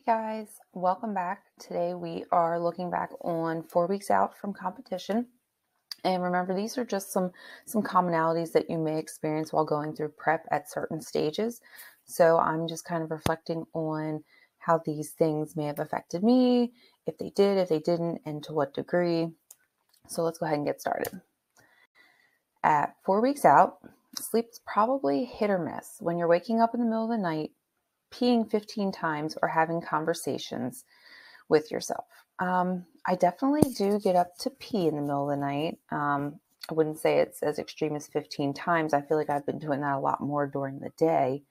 Guys, welcome back. Today we are looking back on 4 weeks out from competition. And remember, these are just some commonalities that you may experience while going through prep at certain stages. So I'm just kind of reflecting on how these things may have affected me, if they did, if they didn't, and to what degree. So let's go ahead and get started. At 4 weeks out, sleep's probably hit or miss. When you're waking up in the middle of the night, peeing 15 times, or having conversations with yourself. I definitely do get up to pee in the middle of the night. I wouldn't say it's as extreme as 15 times. I feel like I've been doing that a lot more during the day.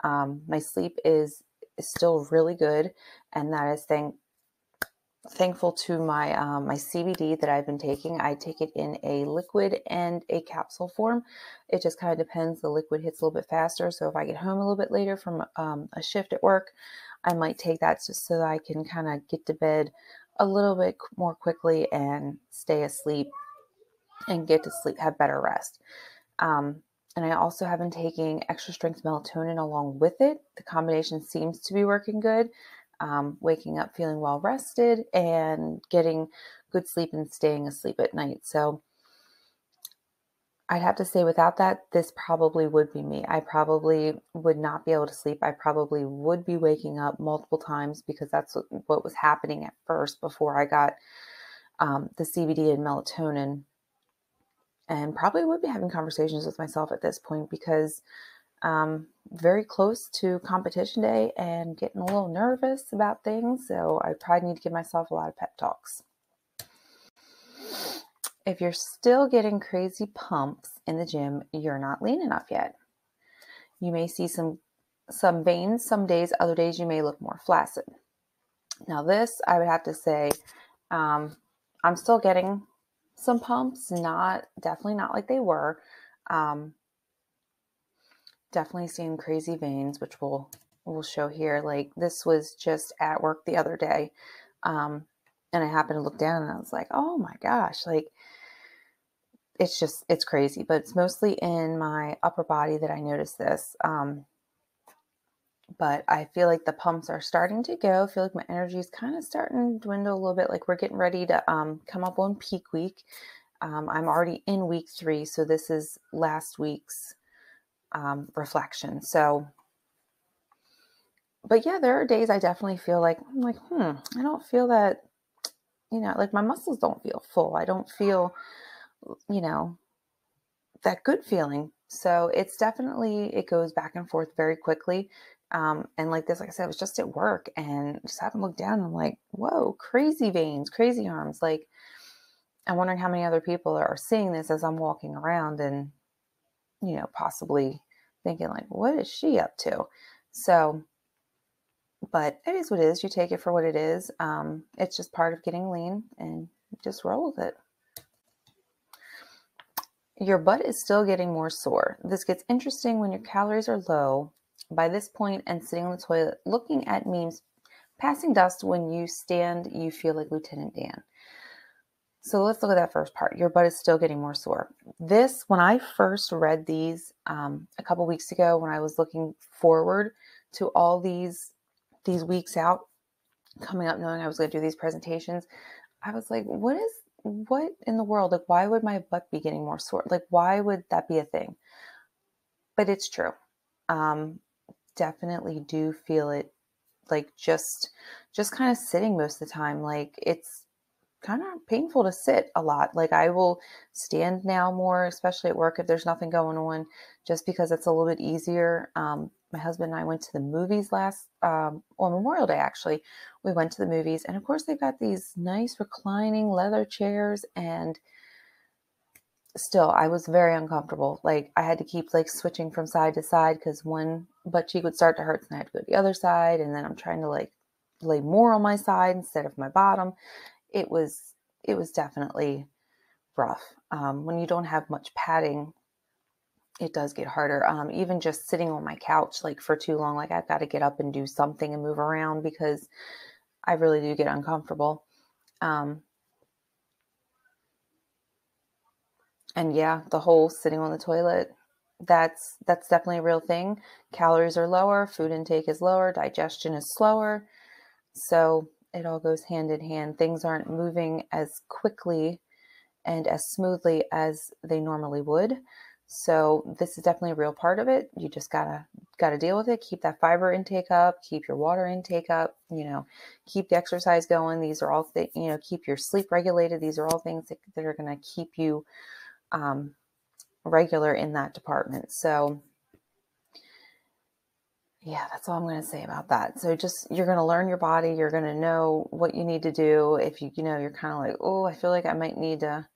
My sleep is still really good, and that is thankful to my my CBD that I've been taking. I take it in a liquid and a capsule form. It just kind of depends. The liquid hits a little bit faster, so if I get home a little bit later from a shift at work, I might take that just so that I can kind of get to bed a little bit more quickly and stay asleep and get to sleep, have better rest. And I also have been taking extra strength melatonin along with it. The combination seems to be working good. Waking up feeling well rested and getting good sleep and staying asleep at night. So I'd have to say without that, this probably would be me. I probably would not be able to sleep. I probably would be waking up multiple times because that's what was happening at first before I got the CBD and melatonin, and probably would be having conversations with myself at this point because very close to competition day and getting a little nervous about things. So I probably need to give myself a lot of pep talks. If you're still getting crazy pumps in the gym, you're not lean enough yet. You may see some veins some days, other days you may look more flaccid. Now this, I would have to say, I'm still getting some pumps, definitely not like they were. Definitely seeing crazy veins, which we'll show here. Like this was just at work the other day. And I happened to look down and I was like, oh my gosh, like it's crazy, but it's mostly in my upper body that I noticed this. But I feel like the pumps are starting to go. I feel like my energy is kind of starting to dwindle a little bit. Like we're getting ready to come up on peak week. I'm already in week 3. So this is last week's reflection. So, but yeah, there are days I definitely feel like, I don't feel that, like my muscles don't feel full. I don't feel, that good feeling. So it's definitely, it goes back and forth very quickly. And like this, like I said, I was just at work and just happened to look down and I'm like, whoa, crazy veins, crazy arms. Like I'm wondering how many other people are seeing this as I'm walking around and, possibly thinking like, what is she up to? So, but it is what it is. You take it for what it is. It's just part of getting lean and just roll with it. Your butt is still getting more sore. This gets interesting when your calories are low. By this point and sitting on the toilet, looking at memes, passing dust when you stand, you feel like Lieutenant Dan. So let's look at that first part. Your butt is still getting more sore. This, when I first read these a couple weeks ago, when I was looking forward to all these weeks out coming up, knowing I was going to do these presentations, I was like, what in the world? Like, why would my butt be getting more sore? Like, why would that be a thing? But it's true. Definitely do feel it, like just kind of sitting most of the time. Like it's kind of painful to sit a lot. Like I will stand now more, especially at work if there's nothing going on, just because it's a little bit easier. My husband and I went to the movies on Memorial Day, actually. We went to the movies and of course they've got these nice reclining leather chairs, and still I was very uncomfortable. Like I had to keep like switching from side to side because one butt cheek would start to hurt and I had to go to the other side. And then I'm trying to like lay more on my side instead of my bottom. It was definitely rough. When you don't have much padding, it does get harder. Even just sitting on my couch, like for too long, like I've got to get up and do something and move around because I really do get uncomfortable. And yeah, the whole sitting on the toilet, that's definitely a real thing. Calories are lower, food intake is lower, digestion is slower. So it all goes hand in hand. Things aren't moving as quickly and as smoothly as they normally would. So this is definitely a real part of it. You just gotta deal with it. Keep that fiber intake up, keep your water intake up, keep the exercise going. These are all keep your sleep regulated. These are all things that are going to keep you regular in that department. So yeah, that's all I'm going to say about that. So you're going to learn your body. You're going to know what you need to do. If you're kind of like, oh, I feel like I might need to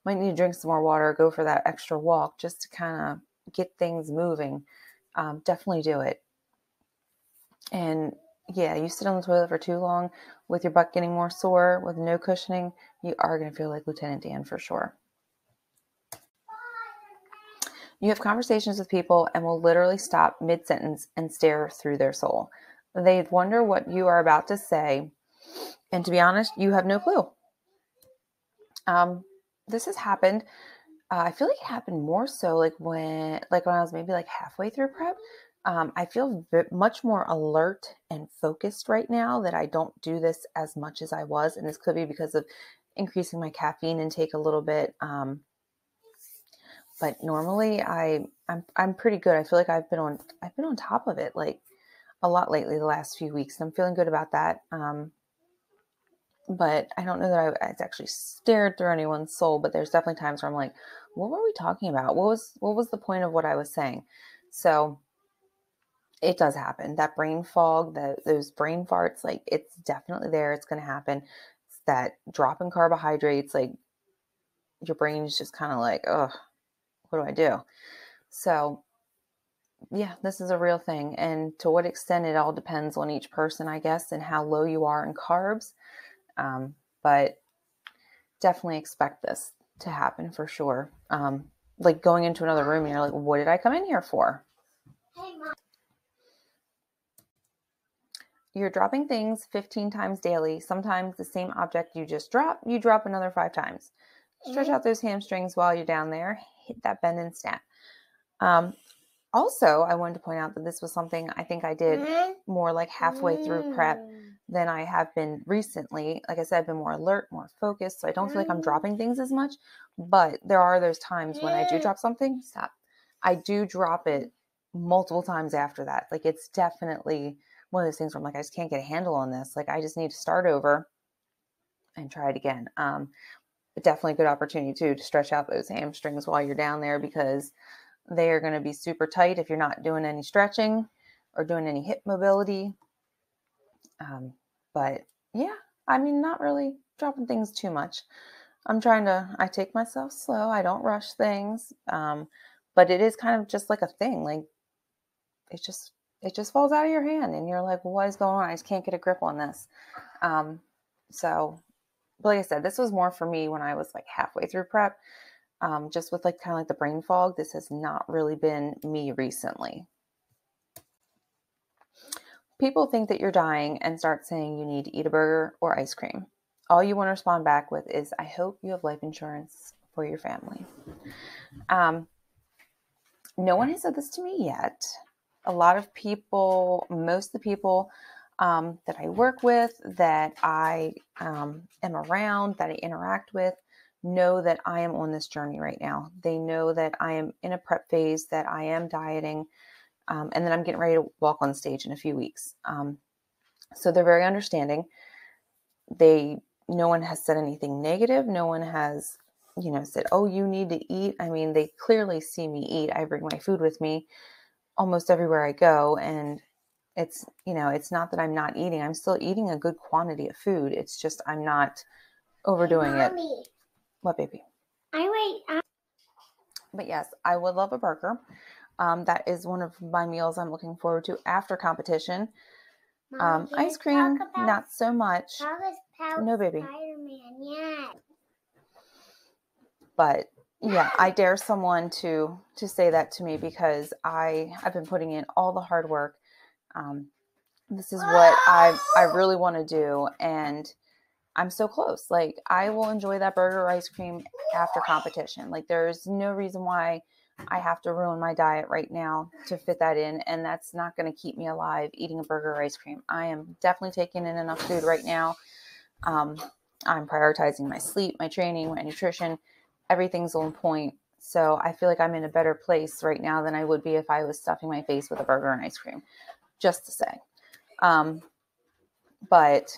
drink some more water, go for that extra walk just to kind of get things moving. Definitely do it. And yeah, you sit on the toilet for too long with your butt getting more sore with no cushioning, you are going to feel like Lieutenant Dan for sure. You have conversations with people and will literally stop mid-sentence and stare through their soul. They wonder what you are about to say. And to be honest, you have no clue. This has happened. I feel like it happened more so when I was maybe like halfway through prep. I feel much more alert and focused right now that I don't do this as much as I was. And this could be because of increasing my caffeine intake a little bit. But normally I'm pretty good. I feel like I've been on top of it like a lot lately the last few weeks. And I'm feeling good about that. But I don't know that I actually stared through anyone's soul, but there's definitely times where I'm like, what were we talking about? What was the point of what I was saying? So it does happen. That brain fog, those brain farts, like it's definitely there. It's going to happen. It's that drop in carbohydrates, like your brain is just kind of like, oh, what do I do? So yeah, this is a real thing. And to what extent, it all depends on each person, I guess, and how low you are in carbs. But definitely expect this to happen for sure. Like going into another room and you're like, what did I come in here for? Hey, Mom. You're dropping things 15 times daily. Sometimes the same object you just drop, you drop another 5 times. Stretch out those hamstrings while you're down there. Hit that bend and snap. Also, I wanted to point out that this was something I think I did more like halfway through prep than I have been recently. Like I said, I've been more alert, more focused, so I don't feel like I'm dropping things as much. But there are those times when I do drop something, I do drop it multiple times after that. Like it's definitely one of those things where I'm like, I just can't get a handle on this. Like I just need to start over and try it again. But definitely a good opportunity too to stretch out those hamstrings while you're down there, because they are going to be super tight if you're not doing any stretching or doing any hip mobility. But yeah, I mean, not really dropping things too much. I take myself slow. I don't rush things. But it is kind of just like a thing. Like it just falls out of your hand and you're like, what is going on? I just can't get a grip on this. So like I said, this was more for me when I was like halfway through prep. Just with like kind of like the brain fog. This has not really been me recently. People think that you're dying and start saying you need to eat a burger or ice cream. All you want to respond back with is, I hope you have life insurance for your family. No one has said this to me yet. A lot of people, most of the people that I work with, that I am around, that I interact with, know that I am on this journey right now. They know that I am in a prep phase, that I am dieting, and that I'm getting ready to walk on stage in a few weeks. So they're very understanding. No one has said anything negative. No one has, said, oh, you need to eat. I mean, they clearly see me eat. I bring my food with me almost everywhere I go. And it's not that I'm not eating. I'm still eating a good quantity of food. It's just, I'm not overdoing it. What, baby? But yes, I would love a burger. That is one of my meals I'm looking forward to after competition. Mom, ice cream, not so much. No, baby. But yeah, I dare someone to say that to me, because I've been putting in all the hard work. This is what I really want to do, and I'm so close. Like I will enjoy that burger or ice cream after competition. Like there's no reason why I have to ruin my diet right now to fit that in. And that's not going to keep me alive eating a burger or ice cream. I am definitely taking in enough food right now. I'm prioritizing my sleep, my training, my nutrition. Everything's on point. So I feel like I'm in a better place right now than I would be if I was stuffing my face with a burger and ice cream, just to say. But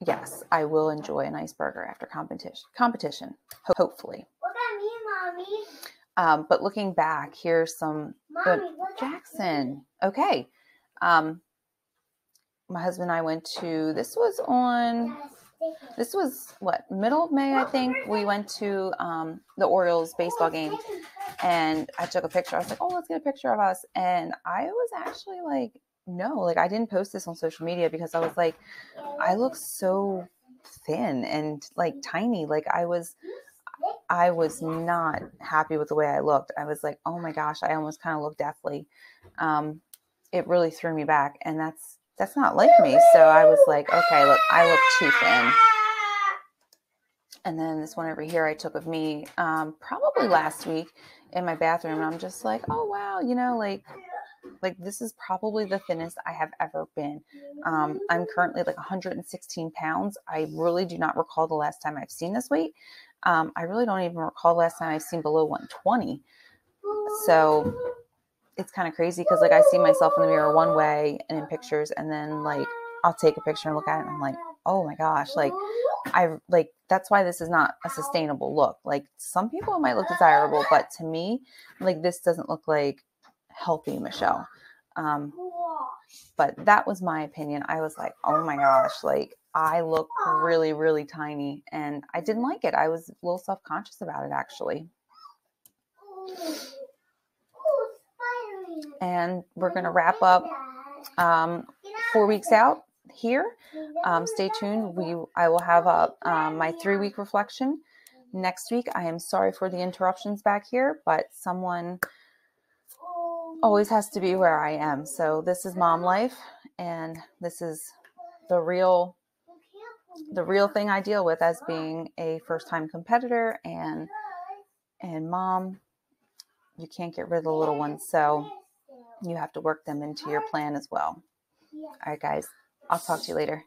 yes, I will enjoy a nice burger after competition, hopefully. What about me, Mommy? But looking back, here's some Mommy, Jackson. Okay. My husband and I went to, this was what, middle of May, I think. We went to the Orioles baseball game, and I took a picture. I was like, oh, let's get a picture of us. And I was actually like, no, like I didn't post this on social media because I was like, I look so thin and like tiny. Like I was not happy with the way I looked. I was like, oh my gosh, I almost kind of looked deathly. It really threw me back, and that's not like me. So I was like, okay, look, I look too thin. And then this one over here I took of me probably last week in my bathroom. And I'm just like, oh, wow, like this is probably the thinnest I have ever been. I'm currently like 116 pounds. I really do not recall the last time I've seen this weight. I really don't even recall the last time I've seen below 120. So it's kind of crazy because like I see myself in the mirror one way and in pictures, and then like I'll take a picture and look at it and I'm like, oh my gosh, like that's why this is not a sustainable look. Like some people it might look desirable, but to me, like this doesn't look like healthy Michelle. But that was my opinion. I was like, oh my gosh, like I look really, really tiny, and I didn't like it. I was a little self-conscious about it actually. And we're going to wrap up 4 weeks out here. Stay tuned. I will have my 3-week reflection next week. I am sorry for the interruptions back here, but someone always has to be where I am. So this is mom life, and this is the real thing I deal with as being a first-time competitor and mom. You can't get rid of the little ones, so you have to work them into your plan as well. All right, guys, I'll talk to you later.